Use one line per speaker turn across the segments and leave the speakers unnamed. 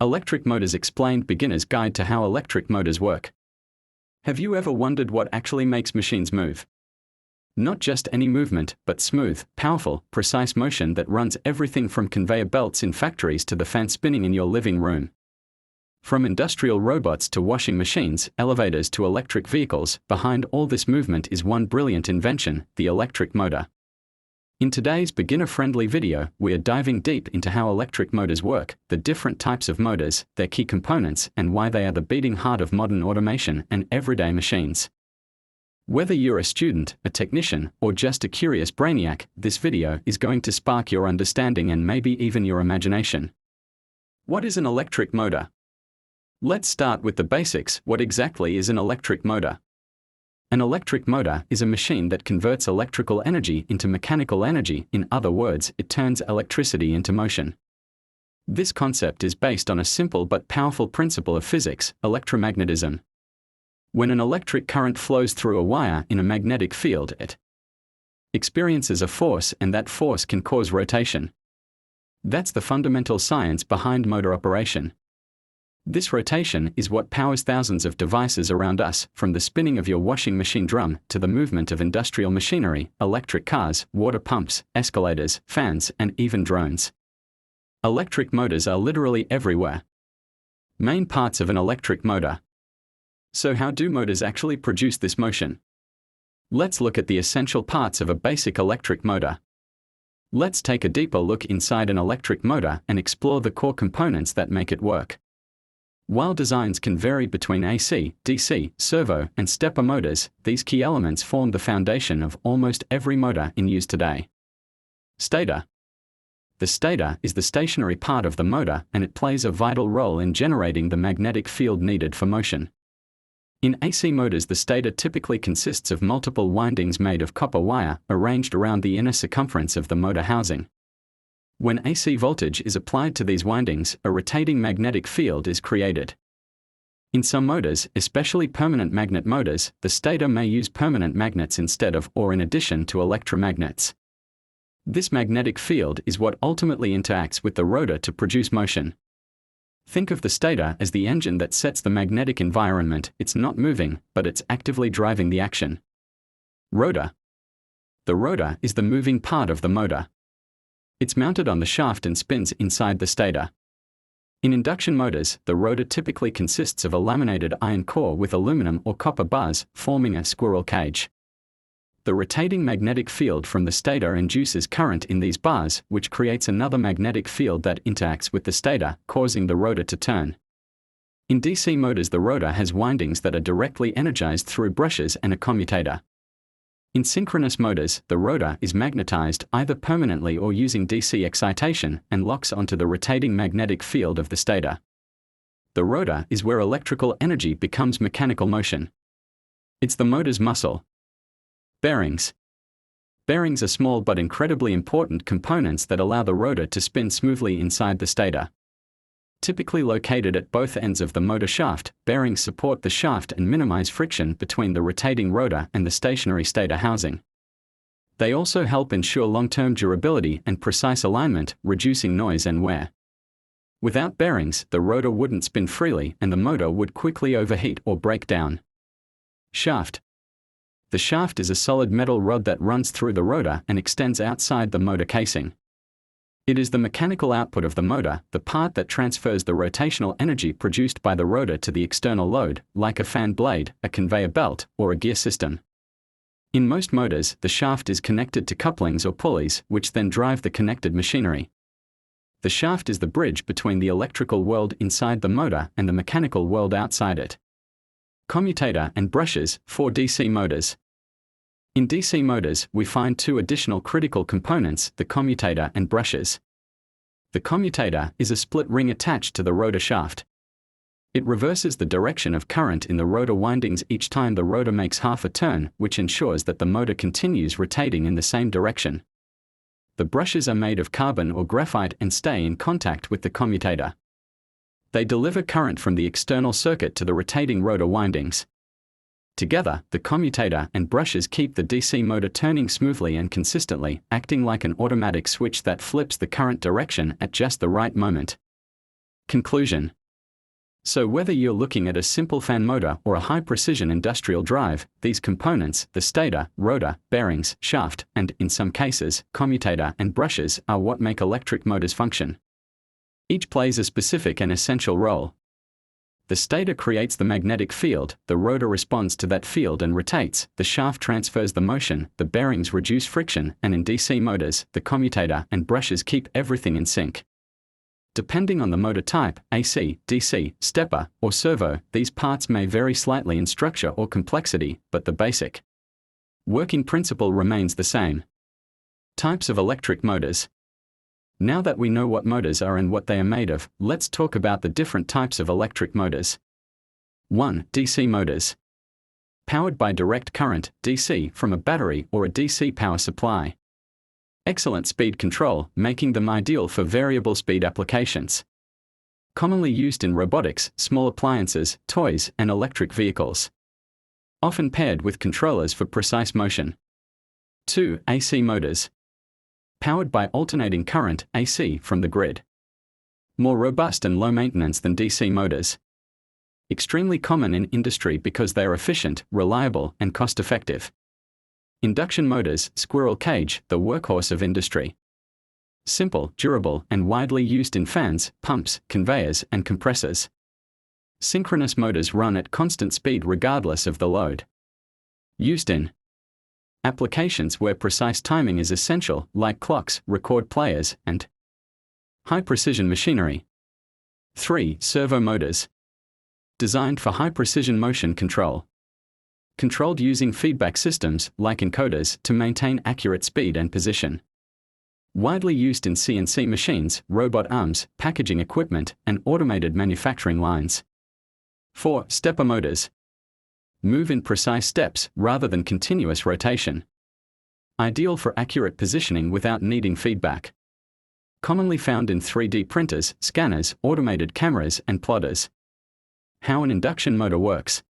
Electric Motors Explained Beginner's Guide to How Electric Motors Work. Have you ever wondered what actually makes machines move? Not just any movement, but smooth, powerful, precise motion that runs everything from conveyor belts in factories to the fan spinning in your living room. From industrial robots to washing machines, elevators to electric vehicles, behind all this movement is one brilliant invention, the electric motor. In today's beginner-friendly video, we are diving deep into how electric motors work, the different types of motors, their key components, and why they are the beating heart of modern automation and everyday machines. Whether you're a student, a technician, or just a curious brainiac, this video is going to spark your understanding and maybe even your imagination. What is an electric motor? Let's start with the basics. What exactly is an electric motor? An electric motor is a machine that converts electrical energy into mechanical energy. In other words, it turns electricity into motion. This concept is based on a simple but powerful principle of physics, electromagnetism. When an electric current flows through a wire in a magnetic field, it experiences a force, and that force can cause rotation. That's the fundamental science behind motor operation. This rotation is what powers thousands of devices around us, from the spinning of your washing machine drum to the movement of industrial machinery, electric cars, water pumps, escalators, fans, and even drones. Electric motors are literally everywhere. Main parts of an electric motor. So how do motors actually produce this motion? Let's look at the essential parts of a basic electric motor. Let's take a deeper look inside an electric motor and explore the core components that make it work. While designs can vary between AC, DC, servo, and stepper motors, these key elements form the foundation of almost every motor in use today. Stator. The stator is the stationary part of the motor, and it plays a vital role in generating the magnetic field needed for motion. In AC motors, the stator typically consists of multiple windings made of copper wire, arranged around the inner circumference of the motor housing. When AC voltage is applied to these windings, a rotating magnetic field is created. In some motors, especially permanent magnet motors, the stator may use permanent magnets instead of or in addition to electromagnets. This magnetic field is what ultimately interacts with the rotor to produce motion. Think of the stator as the engine that sets the magnetic environment. It's not moving, but it's actively driving the action. Rotor. The rotor is the moving part of the motor. It's mounted on the shaft and spins inside the stator. In induction motors, the rotor typically consists of a laminated iron core with aluminum or copper bars, forming a squirrel cage. The rotating magnetic field from the stator induces current in these bars, which creates another magnetic field that interacts with the stator, causing the rotor to turn. In DC motors, the rotor has windings that are directly energized through brushes and a commutator. In synchronous motors, the rotor is magnetized either permanently or using DC excitation and locks onto the rotating magnetic field of the stator. The rotor is where electrical energy becomes mechanical motion. It's the motor's muscle. Bearings. Bearings are small but incredibly important components that allow the rotor to spin smoothly inside the stator. Typically located at both ends of the motor shaft, bearings support the shaft and minimize friction between the rotating rotor and the stationary stator housing. They also help ensure long-term durability and precise alignment, reducing noise and wear. Without bearings, the rotor wouldn't spin freely and the motor would quickly overheat or break down. Shaft. The shaft is a solid metal rod that runs through the rotor and extends outside the motor casing. It is the mechanical output of the motor, the part that transfers the rotational energy produced by the rotor to the external load, like a fan blade, a conveyor belt, or a gear system. In most motors, the shaft is connected to couplings or pulleys, which then drive the connected machinery. The shaft is the bridge between the electrical world inside the motor and the mechanical world outside it. Commutator and brushes for DC motors. In DC motors, we find two additional critical components, the commutator and brushes. The commutator is a split ring attached to the rotor shaft. It reverses the direction of current in the rotor windings each time the rotor makes half a turn, which ensures that the motor continues rotating in the same direction. The brushes are made of carbon or graphite and stay in contact with the commutator. They deliver current from the external circuit to the rotating rotor windings. Together, the commutator and brushes keep the DC motor turning smoothly and consistently, acting like an automatic switch that flips the current direction at just the right moment. Conclusion. So whether you're looking at a simple fan motor or a high-precision industrial drive, these components, the stator, rotor, bearings, shaft, and, in some cases, commutator and brushes, are what make electric motors function. Each plays a specific and essential role. The stator creates the magnetic field, the rotor responds to that field and rotates, the shaft transfers the motion, the bearings reduce friction, and in DC motors, the commutator and brushes keep everything in sync. Depending on the motor type, AC, DC, stepper, or servo, these parts may vary slightly in structure or complexity, but the basic working principle remains the same. Types of electric motors. Now that we know what motors are and what they are made of, let's talk about the different types of electric motors. 1. DC motors. Powered by direct current, DC, from a battery or a DC power supply. Excellent speed control, making them ideal for variable speed applications. Commonly used in robotics, small appliances, toys, and electric vehicles. Often paired with controllers for precise motion. 2. AC motors. Powered by alternating current, AC, from the grid. More robust and low maintenance than DC motors. Extremely common in industry because they are efficient, reliable, and cost-effective. Induction motors, squirrel cage, the workhorse of industry. Simple, durable, and widely used in fans, pumps, conveyors, and compressors. Synchronous motors run at constant speed regardless of the load. Used in applications where precise timing is essential, like clocks, record players, and high-precision machinery. 3. Servo motors. Designed for high-precision motion control. Controlled using feedback systems, like encoders, to maintain accurate speed and position. Widely used in CNC machines, robot arms, packaging equipment, and automated manufacturing lines. 4. Stepper motors. Move in precise steps, rather than continuous rotation. Ideal for accurate positioning without needing feedback. Commonly found in 3D printers, scanners, automated cameras, and plotters. How an induction motor works.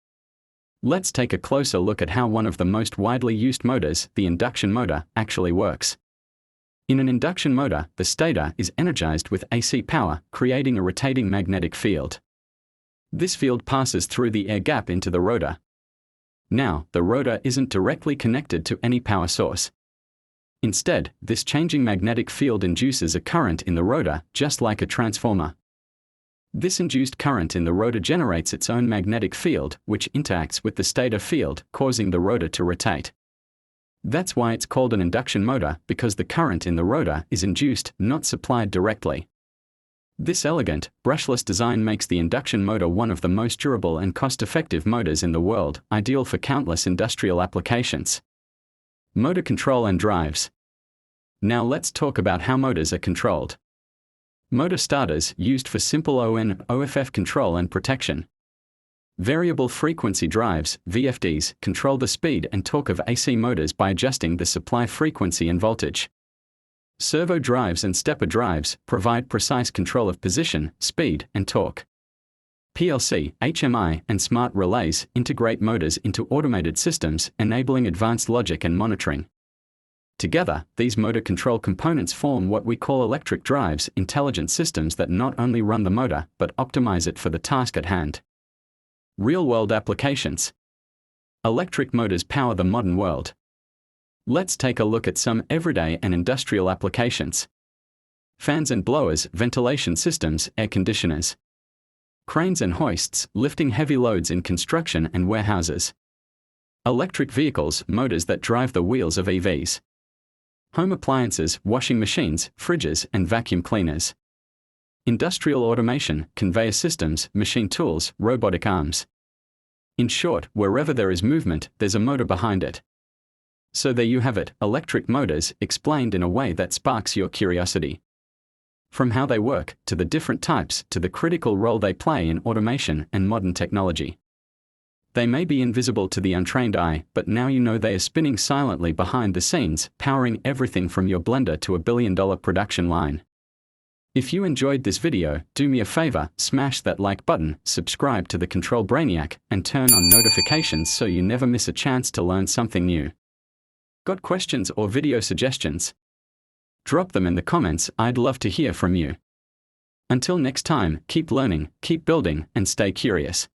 Let's take a closer look at how one of the most widely used motors, the induction motor, actually works. In an induction motor, the stator is energized with AC power, creating a rotating magnetic field. This field passes through the air gap into the rotor. Now, the rotor isn't directly connected to any power source. Instead, this changing magnetic field induces a current in the rotor, just like a transformer. This induced current in the rotor generates its own magnetic field, which interacts with the stator field, causing the rotor to rotate. That's why it's called an induction motor, because the current in the rotor is induced, not supplied directly. This elegant, brushless design makes the induction motor one of the most durable and cost-effective motors in the world, ideal for countless industrial applications. Motor control and drives. Now let's talk about how motors are controlled. Motor starters, used for simple on/off control and protection. Variable frequency drives, VFDs, control the speed and torque of AC motors by adjusting the supply frequency and voltage. Servo drives and stepper drives provide precise control of position, speed, and torque. PLC, HMI, and smart relays integrate motors into automated systems, enabling advanced logic and monitoring. Together, these motor control components form what we call electric drives, intelligent systems that not only run the motor, but optimize it for the task at hand. Real-world applications. Electric motors power the modern world. Let's take a look at some everyday and industrial applications. Fans and blowers, ventilation systems, air conditioners. Cranes and hoists, lifting heavy loads in construction and warehouses. Electric vehicles, motors that drive the wheels of EVs. Home appliances, washing machines, fridges, and vacuum cleaners. Industrial automation, conveyor systems, machine tools, robotic arms. In short, wherever there is movement, there's a motor behind it. So there you have it, electric motors, explained in a way that sparks your curiosity. From how they work, to the different types, to the critical role they play in automation and modern technology. They may be invisible to the untrained eye, but now you know they are spinning silently behind the scenes, powering everything from your blender to a billion-dollar production line. If you enjoyed this video, do me a favor, smash that like button, subscribe to the Control Brainiac, and turn on notifications so you never miss a chance to learn something new. Got questions or video suggestions? Drop them in the comments, I'd love to hear from you. Until next time, keep learning, keep building, and stay curious.